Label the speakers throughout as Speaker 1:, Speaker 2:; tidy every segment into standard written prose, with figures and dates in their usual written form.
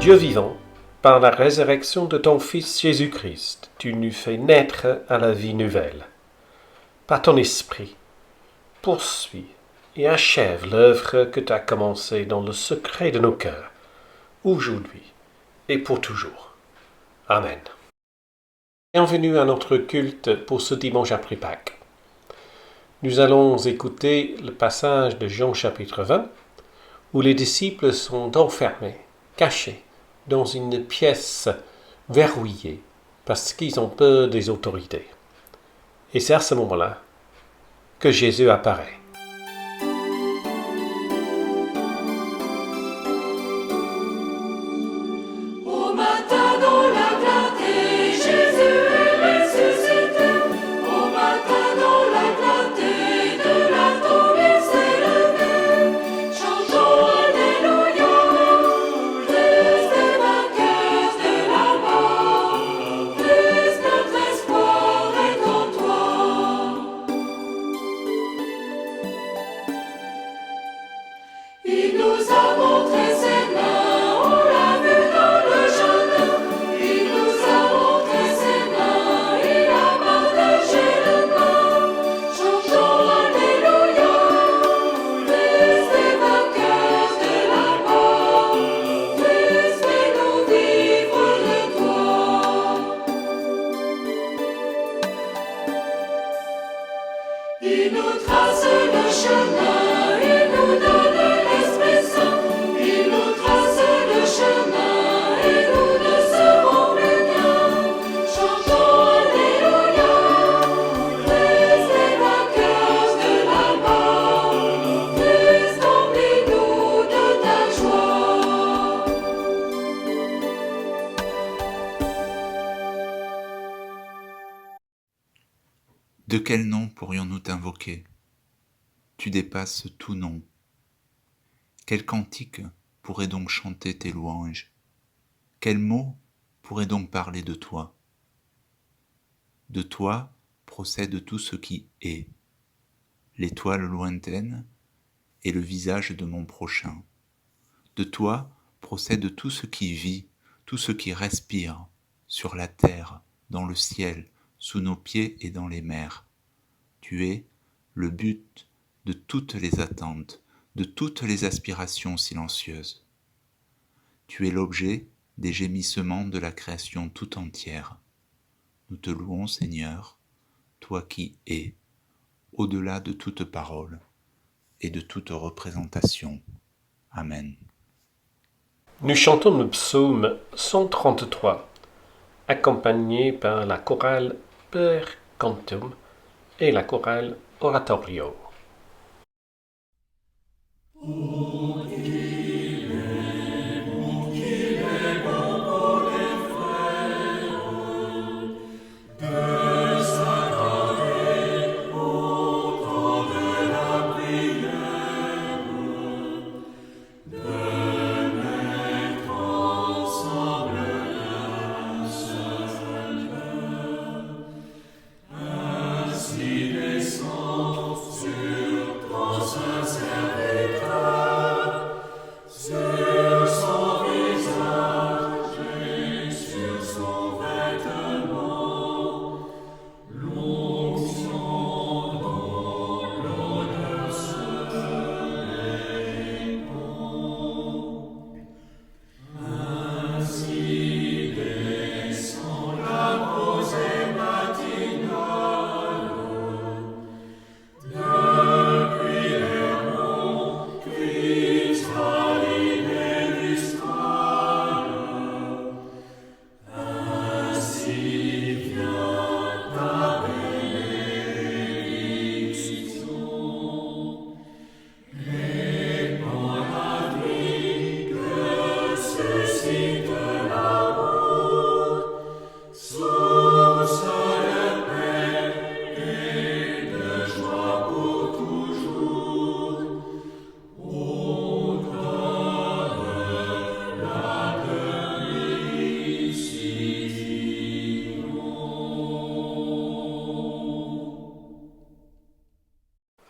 Speaker 1: Dieu vivant, par la résurrection de ton Fils Jésus-Christ, tu nous fais naître à la vie nouvelle. Par ton esprit, poursuis et achève l'œuvre que tu as commencée dans le secret de nos cœurs, aujourd'hui et pour toujours. Amen. Bienvenue à notre culte pour ce dimanche après Pâques. Nous allons écouter le passage de Jean chapitre 20, où les disciples sont enfermés, cachés, dans une pièce verrouillée, parce qu'ils ont peur des autorités. Et c'est à ce moment-là que Jésus apparaît.
Speaker 2: Il nous trace le chemin, il nous donne l'Esprit Saint. Il nous trace le chemin et nous ne serons plus qu'un. Chantons Alléluia, Christ est vainqueur de la mort. Christ, remplis-nous de ta joie.
Speaker 3: De quel nom pourrions-nous t'invoquer ? Tu dépasses tout nom. Quel cantique pourrait donc chanter tes louanges ? Quel mot pourrait donc parler de toi ? De toi procède tout ce qui est, l'étoile lointaine et le visage de mon prochain. De toi procède tout ce qui vit, tout ce qui respire, sur la terre, dans le ciel, sous nos pieds et dans les mers. Tu es le but de toutes les attentes, de toutes les aspirations silencieuses. Tu es l'objet des gémissements de la création tout entière. Nous te louons, Seigneur, toi qui es, au-delà de toute parole et de toute représentation. Amen.
Speaker 1: Nous chantons le psaume 133, accompagné par la chorale Per Cantum et la chorale Oratorio.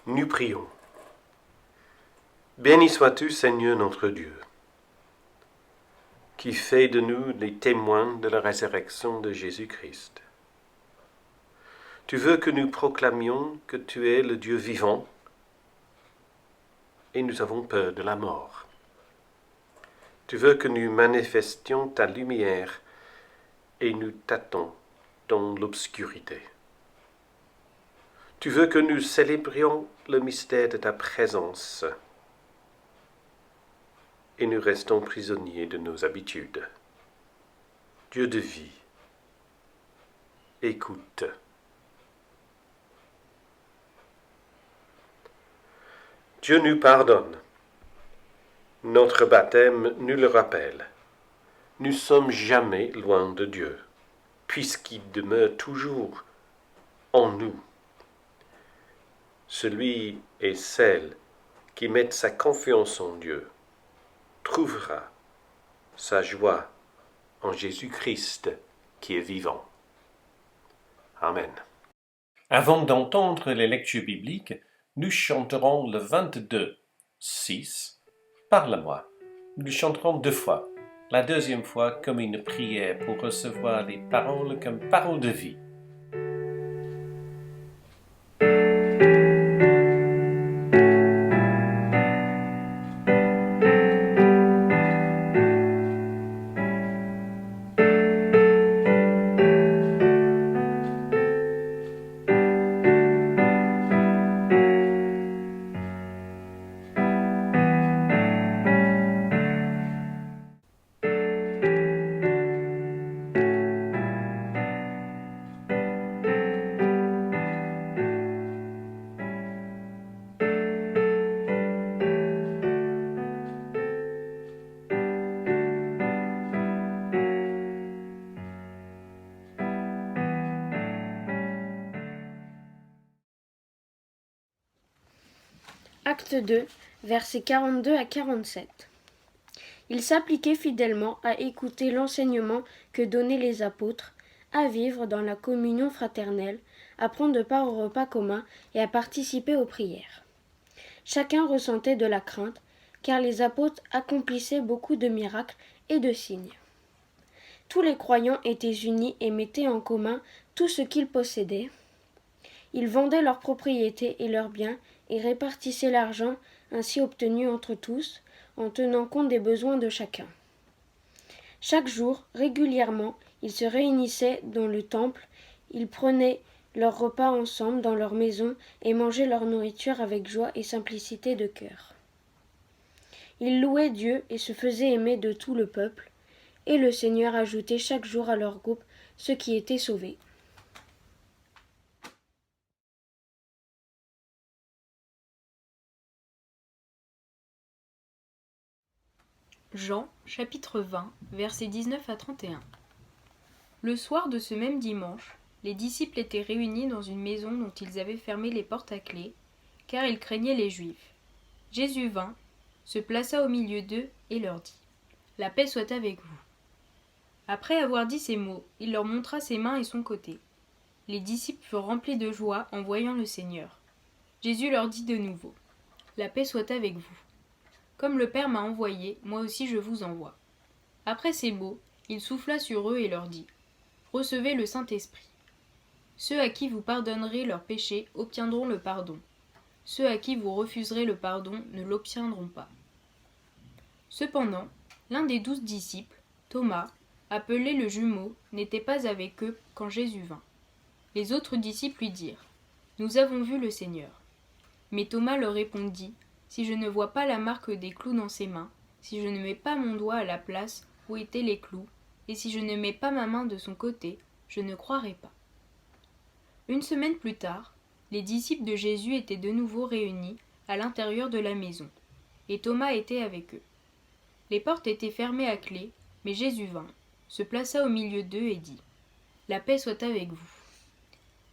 Speaker 1: Nous prions. Béni sois-tu, Seigneur notre Dieu. qui fait de nous les témoins de la résurrection de Jésus-Christ. Tu veux que nous proclamions que tu es le Dieu vivant, et nous avons peur de la mort. Tu veux que nous manifestions ta lumière, et nous tâtons dans l'obscurité. Tu veux que nous célébrions le mystère de ta présence, et nous restons prisonniers de nos habitudes. Dieu de vie, écoute. Dieu nous pardonne. Notre baptême nous le rappelle. Nous sommes jamais loin de Dieu, puisqu'il demeure toujours en nous. Celui et celle qui met sa confiance en Dieu trouvera sa joie en Jésus-Christ qui est vivant. Amen. Avant d'entendre les lectures bibliques, nous chanterons le 22-6, Parle-moi. Nous chanterons 2 fois. La deuxième fois comme une prière pour recevoir les paroles comme paroles de vie.
Speaker 4: Acte 2, versets 42 à 47. Il s'appliquait fidèlement à écouter l'enseignement que donnaient les apôtres, à vivre dans la communion fraternelle, à prendre part au repas commun et à participer aux prières. Chacun ressentait de la crainte, car les apôtres accomplissaient beaucoup de miracles et de signes. Tous les croyants étaient unis et mettaient en commun tout ce qu'ils possédaient. Ils vendaient leurs propriétés et leurs biens et répartissaient l'argent ainsi obtenu entre tous, en tenant compte des besoins de chacun. Chaque jour, régulièrement, ils se réunissaient dans le temple, ils prenaient leur repas ensemble dans leur maison et mangeaient leur nourriture avec joie et simplicité de cœur. Ils louaient Dieu et se faisaient aimer de tout le peuple, et le Seigneur ajoutait chaque jour à leur groupe ceux qui étaient sauvés.
Speaker 5: Jean, chapitre 20, versets 19 à 31. Le soir de ce même dimanche, les disciples étaient réunis dans une maison dont ils avaient fermé les portes à clé, car ils craignaient les Juifs. Jésus vint, se plaça au milieu d'eux et leur dit : « La paix soit avec vous. » Après avoir dit ces mots, il leur montra ses mains et son côté. Les disciples furent remplis de joie en voyant le Seigneur. Jésus leur dit de nouveau : « La paix soit avec vous. Comme le Père m'a envoyé, moi aussi je vous envoie. » Après ces mots, il souffla sur eux et leur dit : « Recevez le Saint-Esprit. Ceux à qui vous pardonnerez leurs péchés obtiendront le pardon. Ceux à qui vous refuserez le pardon ne l'obtiendront pas. » Cependant, l'un des 12 disciples, Thomas, appelé le jumeau, n'était pas avec eux quand Jésus vint. Les autres disciples lui dirent : « Nous avons vu le Seigneur. » Mais Thomas leur répondit : « Si je ne vois pas la marque des clous dans ses mains, si je ne mets pas mon doigt à la place où étaient les clous, et si je ne mets pas ma main de son côté, je ne croirai pas. » Une semaine plus tard, les disciples de Jésus étaient de nouveau réunis à l'intérieur de la maison, et Thomas était avec eux. Les portes étaient fermées à clé, mais Jésus vint, se plaça au milieu d'eux et dit : « La paix soit avec vous. »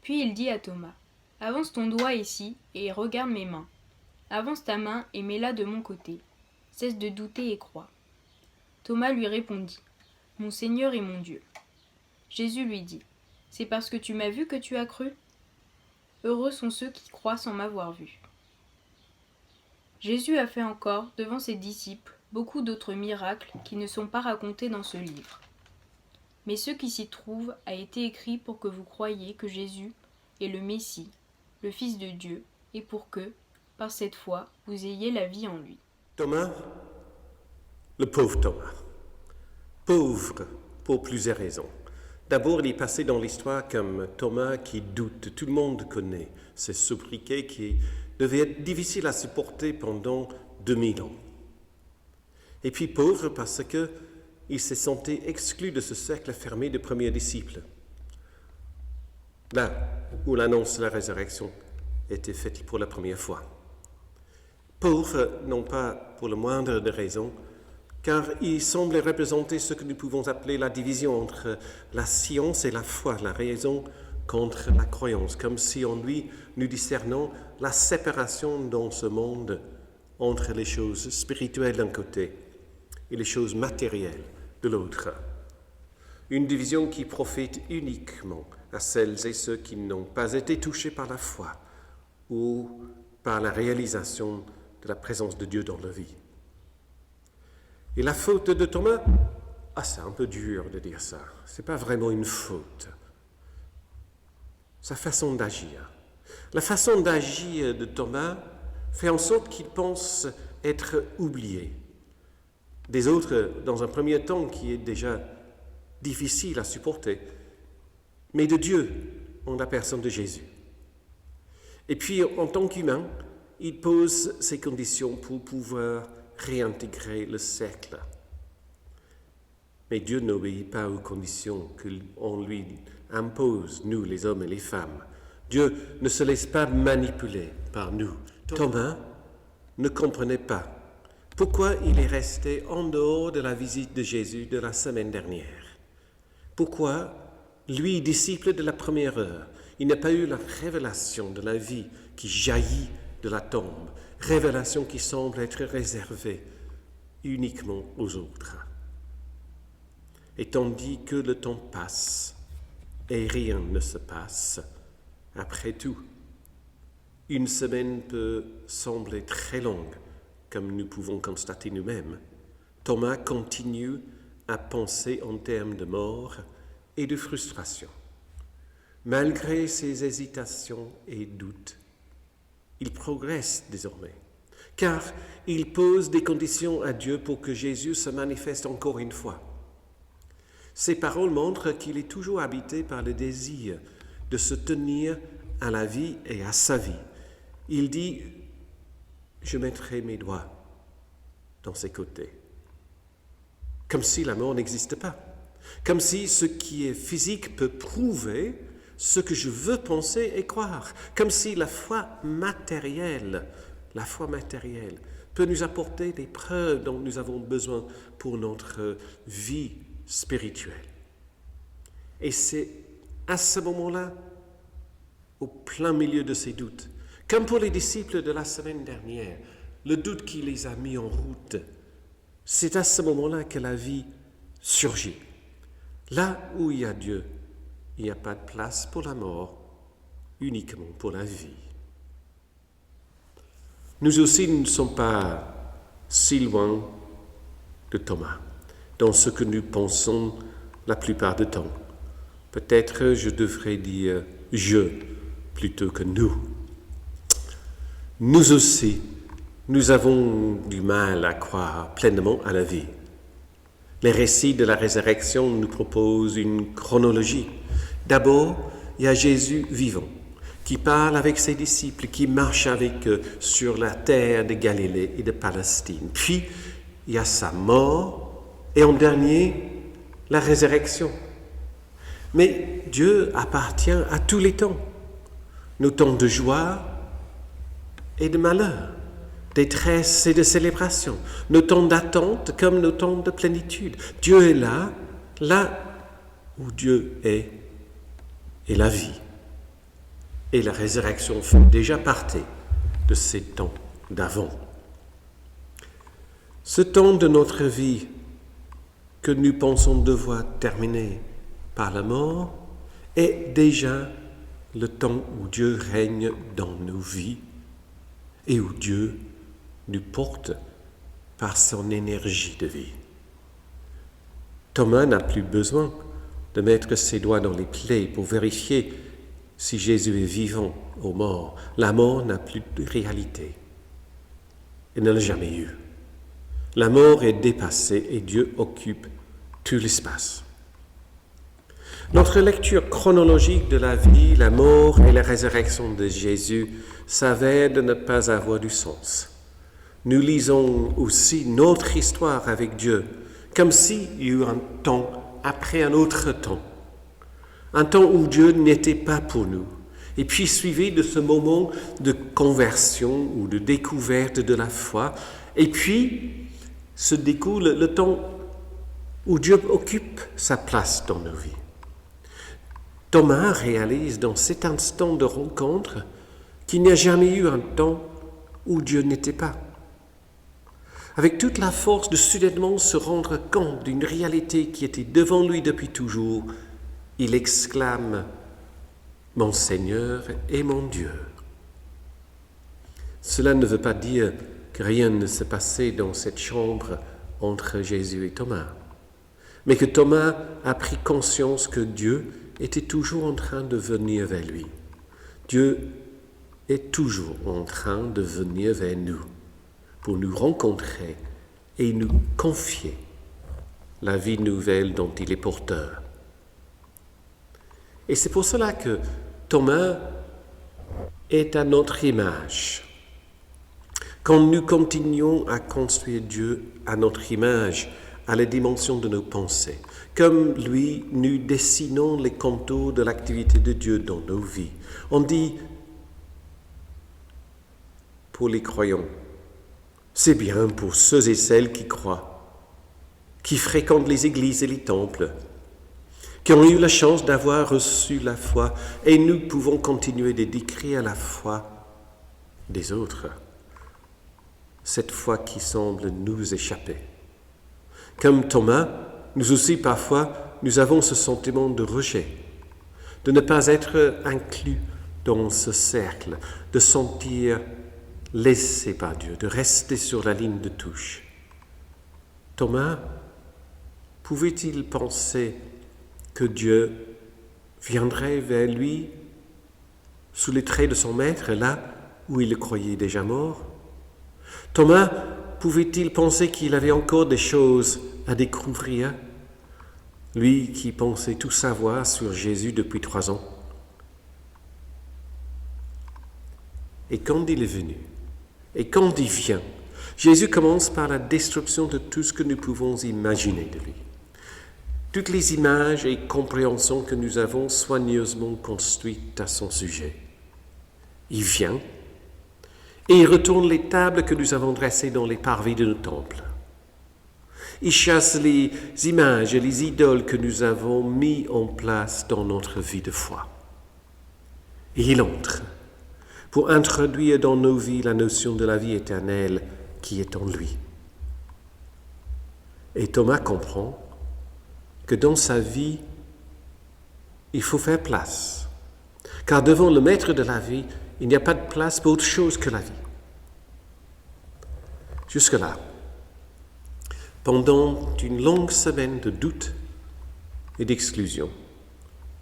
Speaker 5: Puis il dit à Thomas : « Avance ton doigt ici et regarde mes mains. Avance ta main et mets-la de mon côté. Cesse de douter et crois. » Thomas lui répondit : « Mon Seigneur et mon Dieu. » Jésus lui dit : « C'est parce que tu m'as vu que tu as cru ? Heureux sont ceux qui croient sans m'avoir vu. » Jésus a fait encore, devant ses disciples, beaucoup d'autres miracles qui ne sont pas racontés dans ce livre. Mais ce qui s'y trouve a été écrit pour que vous croyiez que Jésus est le Messie, le Fils de Dieu, et pour que, par cette foi, vous ayez la vie en lui.
Speaker 1: Thomas, le pauvre Thomas. Pauvre pour plusieurs raisons. D'abord, il est passé dans l'histoire comme Thomas qui doute. Tout le monde connaît ce sobriquet qui devait être difficile à supporter pendant 2000 ans. Et puis pauvre parce qu'il s'est senti exclu de ce cercle fermé des premiers disciples. Là où l'annonce de la résurrection était faite pour la première fois. Pauvre, non pas pour le moindre des raisons, car il semblait représenter ce que nous pouvons appeler la division entre la science et la foi, la raison contre la croyance, comme si en lui nous discernons la séparation dans ce monde entre les choses spirituelles d'un côté et les choses matérielles de l'autre. Une division qui profite uniquement à celles et ceux qui n'ont pas été touchés par la foi ou par la réalisation de la présence de Dieu dans leur vie. Et la faute de Thomas, c'est un peu dur de dire ça. Ce n'est pas vraiment une faute. Sa façon d'agir. La façon d'agir de Thomas fait en sorte qu'il pense être oublié des autres dans un premier temps qui est déjà difficile à supporter, mais de Dieu en la personne de Jésus. Et puis, en tant qu'humain, il pose ses conditions pour pouvoir réintégrer le cercle. Mais Dieu n'obéit pas aux conditions qu'on lui impose, nous les hommes et les femmes. Dieu ne se laisse pas manipuler par nous. Thomas ne comprenait pas pourquoi il est resté en dehors de la visite de Jésus de la semaine dernière. Pourquoi, lui, disciple de la première heure, il n'a pas eu la révélation de la vie qui jaillit de la tombe, révélation qui semble être réservée uniquement aux autres. Et tandis que le temps passe et rien ne se passe, après tout, une semaine peut sembler très longue, comme nous pouvons constater nous-mêmes. Thomas continue à penser en termes de mort et de frustration. Malgré ses hésitations et doutes, il progresse désormais, car il pose des conditions à Dieu pour que Jésus se manifeste encore une fois. Ces paroles montrent qu'il est toujours habité par le désir de se tenir à la vie et à sa vie. Il dit « Je mettrai mes doigts dans ses côtés », comme si la mort n'existe pas, comme si ce qui est physique peut prouver ce que je veux penser et croire, comme si la foi matérielle peut nous apporter des preuves dont nous avons besoin pour notre vie spirituelle. Et c'est à ce moment-là, au plein milieu de ces doutes, comme pour les disciples de la semaine dernière, le doute qui les a mis en route, c'est à ce moment-là que la vie surgit. Là où il y a Dieu, il n'y a pas de place pour la mort, uniquement pour la vie. Nous aussi ne sommes pas si loin de Thomas, dans ce que nous pensons la plupart du temps. Peut-être je devrais dire « je » plutôt que « nous ». Nous aussi, nous avons du mal à croire pleinement à la vie. Les récits de la résurrection nous proposent une chronologie. D'abord, il y a Jésus vivant, qui parle avec ses disciples, qui marche avec eux sur la terre de Galilée et de Palestine. Puis, il y a sa mort, et en dernier, la résurrection. Mais Dieu appartient à tous les temps, nos temps de joie et de malheur, détresse et de célébration, nos temps d'attente comme nos temps de plénitude. Dieu est là où Dieu est, et la vie. Et la résurrection fait déjà partie de ces temps d'avant. Ce temps de notre vie que nous pensons devoir terminer par la mort est déjà le temps où Dieu règne dans nos vies et où Dieu nous porte par son énergie de vie. Thomas n'a plus besoin de mettre ses doigts dans les plaies pour vérifier si Jésus est vivant ou mort. La mort n'a plus de réalité. Il ne l'a jamais eu. La mort est dépassée et Dieu occupe tout l'espace. Notre lecture chronologique de la vie, la mort et la résurrection de Jésus s'avère de ne pas avoir du sens. Nous lisons aussi notre histoire avec Dieu, comme s'il y eut un temps après un autre temps. Un temps où Dieu n'était pas pour nous. Et puis suivi de ce moment de conversion ou de découverte de la foi. Et puis se découle le temps où Dieu occupe sa place dans nos vies. Thomas réalise dans cet instant de rencontre qu'il n'y a jamais eu un temps où Dieu n'était pas. Avec toute la force de soudainement se rendre compte d'une réalité qui était devant lui depuis toujours, il exclame « Mon Seigneur et mon Dieu ». Cela ne veut pas dire que rien ne se passait dans cette chambre entre Jésus et Thomas, mais que Thomas a pris conscience que Dieu était toujours en train de venir vers lui. Dieu est toujours en train de venir vers nous pour nous rencontrer et nous confier la vie nouvelle dont il est porteur. Et c'est pour cela que Thomas est à notre image. Quand nous continuons à construire Dieu à notre image, à la dimension de nos pensées, comme lui, nous dessinons les contours de l'activité de Dieu dans nos vies. On dit, pour les croyants, c'est bien pour ceux et celles qui croient, qui fréquentent les églises et les temples, qui ont eu la chance d'avoir reçu la foi, et nous pouvons continuer de décrire la foi des autres, cette foi qui semble nous échapper. Comme Thomas, nous aussi parfois, nous avons ce sentiment de rejet, de ne pas être inclus dans ce cercle, de sentir laissé par Dieu, de rester sur la ligne de touche. Thomas, pouvait-il penser que Dieu viendrait vers lui sous les traits de son maître, là où il le croyait déjà mort? Thomas, pouvait-il penser qu'il avait encore des choses à découvrir, lui qui pensait tout savoir sur Jésus depuis 3 ans? Et quand il est venu, et quand il vient, Jésus commence par la destruction de tout ce que nous pouvons imaginer de lui. Toutes les images et compréhensions que nous avons soigneusement construites à son sujet. Il vient et il retourne les tables que nous avons dressées dans les parvis de nos temples. Il chasse les images et les idoles que nous avons mis en place dans notre vie de foi. Et il entre pour introduire dans nos vies la notion de la vie éternelle qui est en lui. Et Thomas comprend que dans sa vie, il faut faire place. Car devant le maître de la vie, il n'y a pas de place pour autre chose que la vie. Jusque-là, pendant une longue semaine de doute et d'exclusion,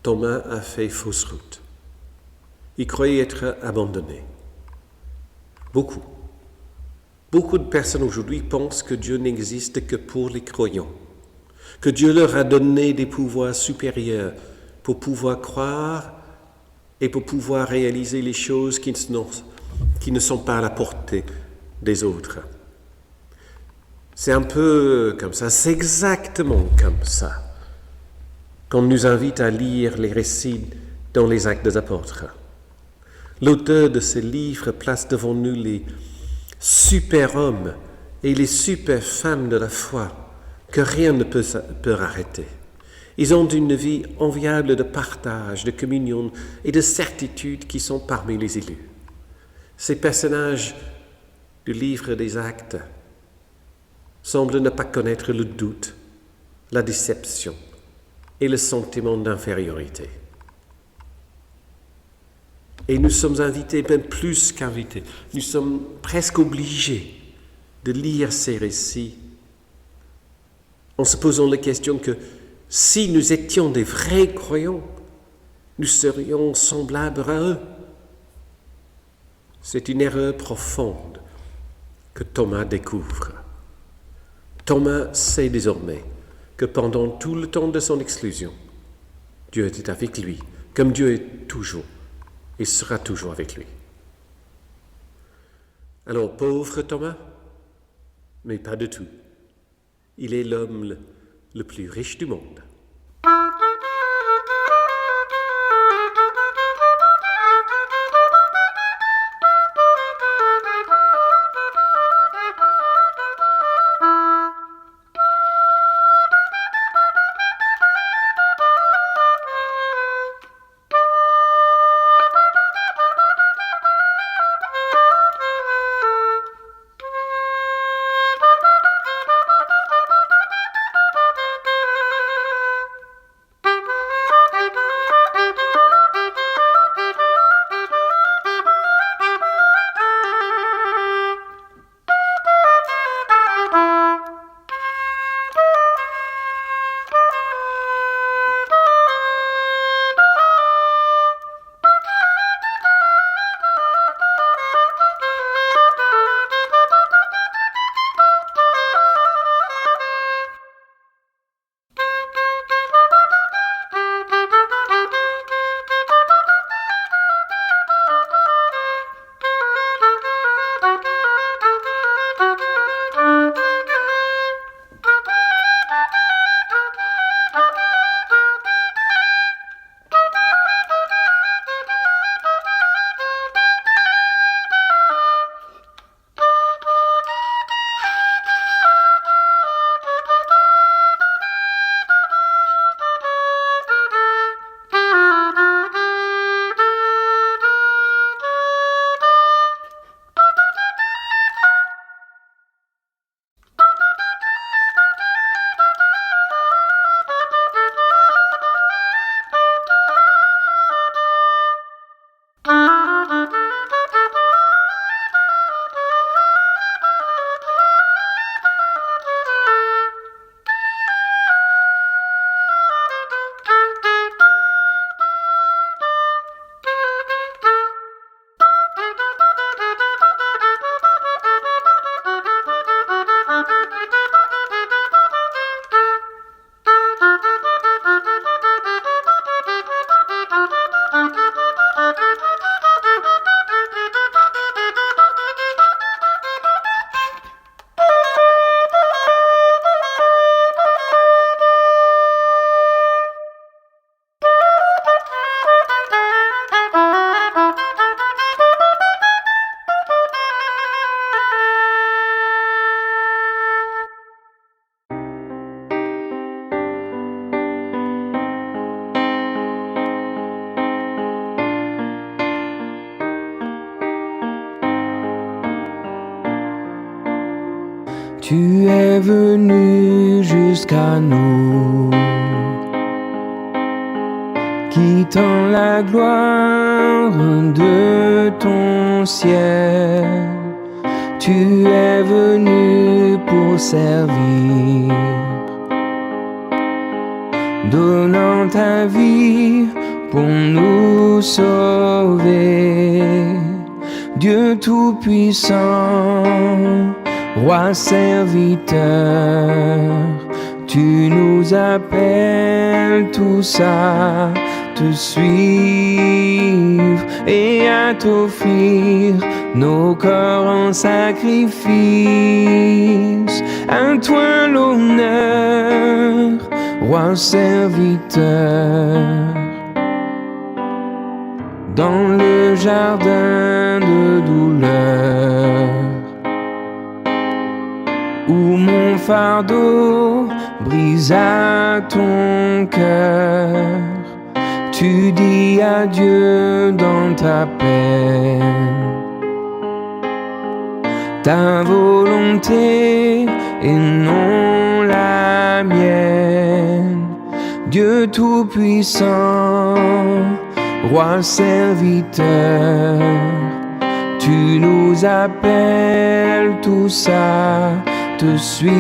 Speaker 1: Thomas a fait fausse route. Il croyait être abandonné. Beaucoup de personnes aujourd'hui pensent que Dieu n'existe que pour les croyants, que Dieu leur a donné des pouvoirs supérieurs pour pouvoir croire et pour pouvoir réaliser les choses qui ne sont pas à la portée des autres. C'est un peu comme ça, c'est exactement comme ça qu'on nous invite à lire les récits dans les Actes des Apôtres. L'auteur de ce livre place devant nous les super-hommes et les super-femmes de la foi que rien ne peut arrêter. Ils ont une vie enviable de partage, de communion et de certitude qui sont parmi les élus. Ces personnages du livre des Actes semblent ne pas connaître le doute, la déception et le sentiment d'infériorité. Et nous sommes invités, même plus qu'invités, nous sommes presque obligés de lire ces récits en se posant la question que si nous étions des vrais croyants, nous serions semblables à eux. C'est une erreur profonde que Thomas découvre. Thomas sait désormais que pendant tout le temps de son exclusion, Dieu était avec lui, comme Dieu est toujours et sera toujours avec lui. Alors, pauvre Thomas, mais pas du tout. Il est l'homme le plus riche du monde.
Speaker 6: Tu es venu jusqu'à nous, quittant la gloire de ton ciel. Tu es venu pour servir, donnant ta vie pour nous sauver. Dieu Tout-Puissant, Roi serviteur, tu nous appelles tous à te suivre et à t'offrir nos corps en sacrifice. À toi l'honneur, Roi serviteur. Dans le jardin de douleur, où mon fardeau brisa ton cœur, tu dis adieu dans ta peine. Ta volonté et non la mienne. Dieu Tout-Puissant, Roi serviteur, Tu nous appelles tous à te suivre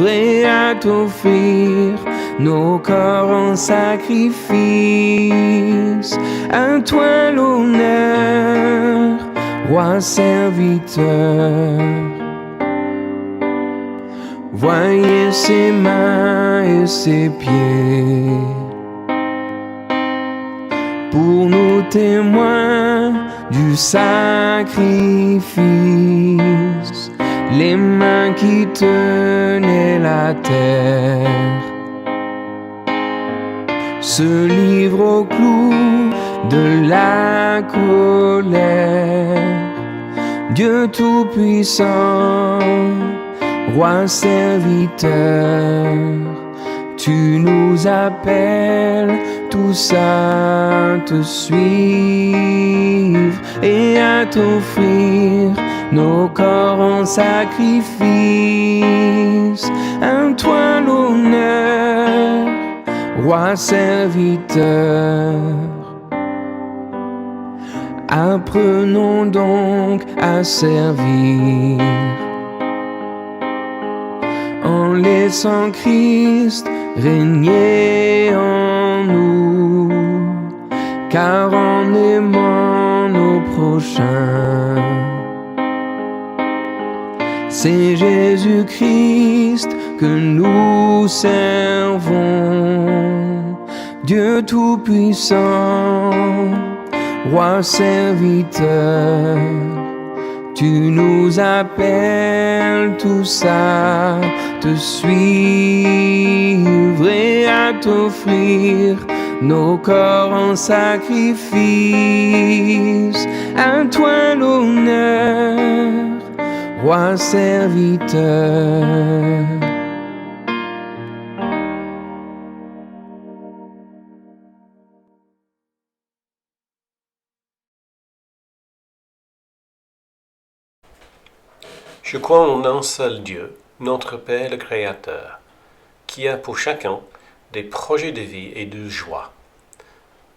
Speaker 6: et à t'offrir nos corps en sacrifice. À toi l'honneur, roi serviteur. Voyez ses mains et ses pieds, pour nous témoins du sacrifice, les mains qui tenaient la terre se livrent au clou de la colère. Dieu Tout-Puissant, Roi serviteur, tu nous appelles tous à te suivre et à t'offrir nos corps en sacrifice. À toi l'honneur, Roi serviteur. Apprenons donc à servir en laissant Christ régner en nous, car en aimant nos prochains, c'est Jésus-Christ que nous servons. Dieu Tout-Puissant, Roi serviteur, tu nous appelles tous à te suivre et à t'offrir nos corps en sacrifice. À toi l'honneur, Roi serviteur.
Speaker 1: Je crois en un seul Dieu, notre Père le Créateur, qui a pour chacun des projets de vie et de joie.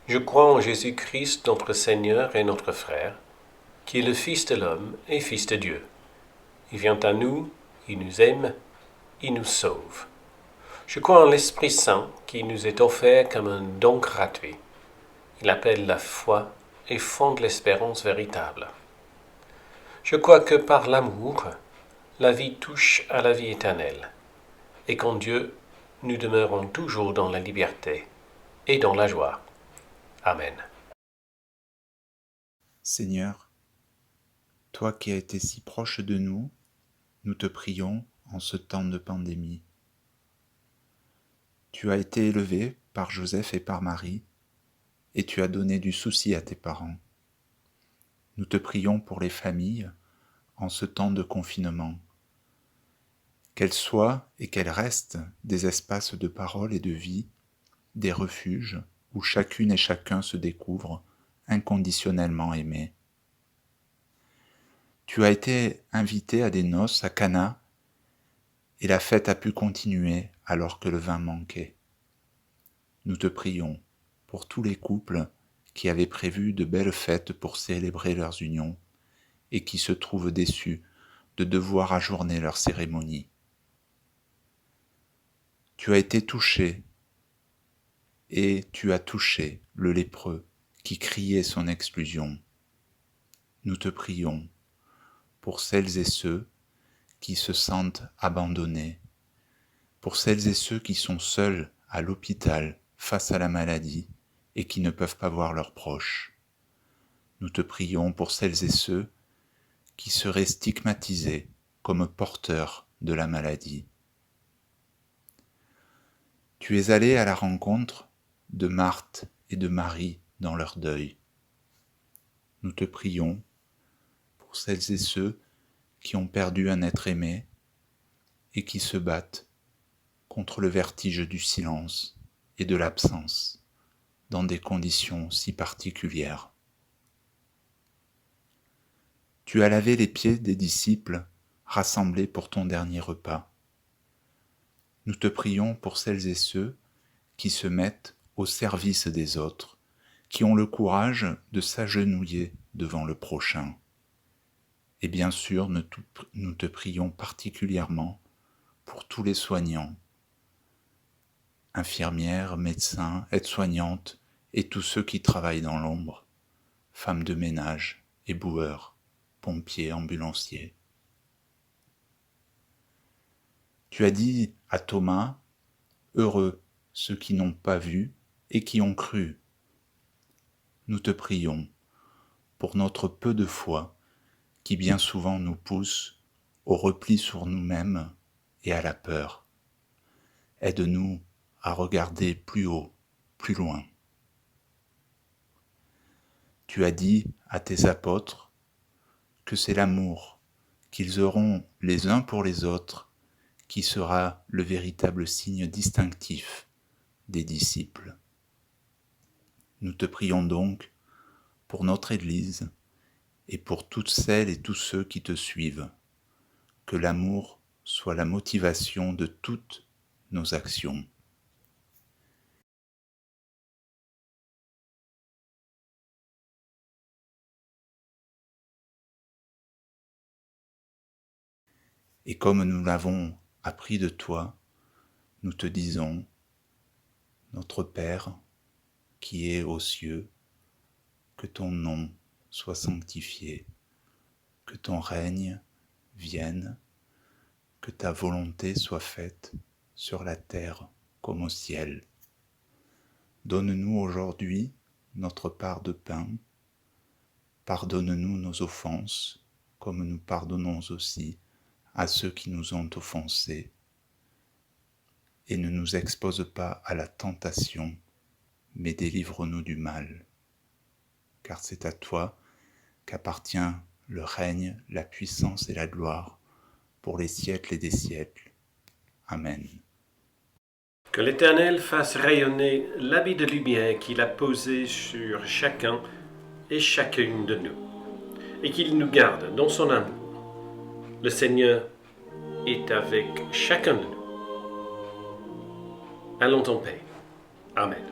Speaker 1: Je crois en Jésus-Christ, notre Seigneur et notre Frère, qui est le Fils de l'homme et Fils de Dieu. Il vient à nous, il nous aime, il nous sauve. Je crois en l'Esprit Saint qui nous est offert comme un don gratuit. Il appelle la foi et fonde l'espérance véritable. Je crois que par l'amour, la vie touche à la vie éternelle, et qu'en Dieu, nous demeurons toujours dans la liberté et dans la joie. Amen.
Speaker 3: Seigneur, toi qui as été si proche de nous, nous te prions en ce temps de pandémie. Tu as été élevé par Joseph et par Marie, et tu as donné du souci à tes parents. Nous te prions pour les familles en ce temps de confinement. Qu'elles soient et qu'elles restent des espaces de parole et de vie, des refuges où chacune et chacun se découvre inconditionnellement aimé. Tu as été invité à des noces à Cana et la fête a pu continuer alors que le vin manquait. Nous te prions pour tous les couples qui avaient prévu de belles fêtes pour célébrer leurs unions et qui se trouvent déçus de devoir ajourner leur cérémonie. Tu as été touché et tu as touché le lépreux qui criait son exclusion. Nous te prions pour celles et ceux qui se sentent abandonnés, pour celles et ceux qui sont seuls à l'hôpital face à la maladie et qui ne peuvent pas voir leurs proches. Nous te prions pour celles et ceux qui seraient stigmatisés comme porteurs de la maladie. Tu es allé à la rencontre de Marthe et de Marie dans leur deuil. Nous te prions pour celles et ceux qui ont perdu un être aimé et qui se battent contre le vertige du silence et de l'absence dans des conditions si particulières. Tu as lavé les pieds des disciples rassemblés pour ton dernier repas. Nous te prions pour celles et ceux qui se mettent au service des autres, qui ont le courage de s'agenouiller devant le prochain. Et bien sûr, nous te prions particulièrement pour tous les soignants, infirmières, médecins, aides-soignantes et tous ceux qui travaillent dans l'ombre, femmes de ménage, éboueurs, pompiers, ambulanciers. Tu as dit à Thomas, « Heureux ceux qui n'ont pas vu et qui ont cru. » Nous te prions pour notre peu de foi qui bien souvent nous pousse au repli sur nous-mêmes et à la peur. Aide-nous à regarder plus haut, plus loin. Tu as dit à tes apôtres que c'est l'amour qu'ils auront les uns pour les autres qui sera le véritable signe distinctif des disciples. Nous te prions donc pour notre Église et pour toutes celles et tous ceux qui te suivent, que l'amour soit la motivation de toutes nos actions. Et comme nous l'avons appris de toi, nous te disons, notre Père, qui es aux cieux, que ton nom soit sanctifié, que ton règne vienne, que ta volonté soit faite sur la terre comme au ciel. Donne-nous aujourd'hui notre part de pain, pardonne-nous nos offenses, comme nous pardonnons aussi à ceux qui nous ont offensés, et ne nous expose pas à la tentation, mais délivre-nous du mal. Car c'est à toi qu'appartient le règne, la puissance et la gloire pour les siècles et des siècles. Amen.
Speaker 1: Que l'Éternel fasse rayonner l'habit de lumière qu'il a posé sur chacun et chacune de nous, et qu'il nous garde dans son amour. Le Seigneur est avec chacun de nous. Allons en paix. Amen.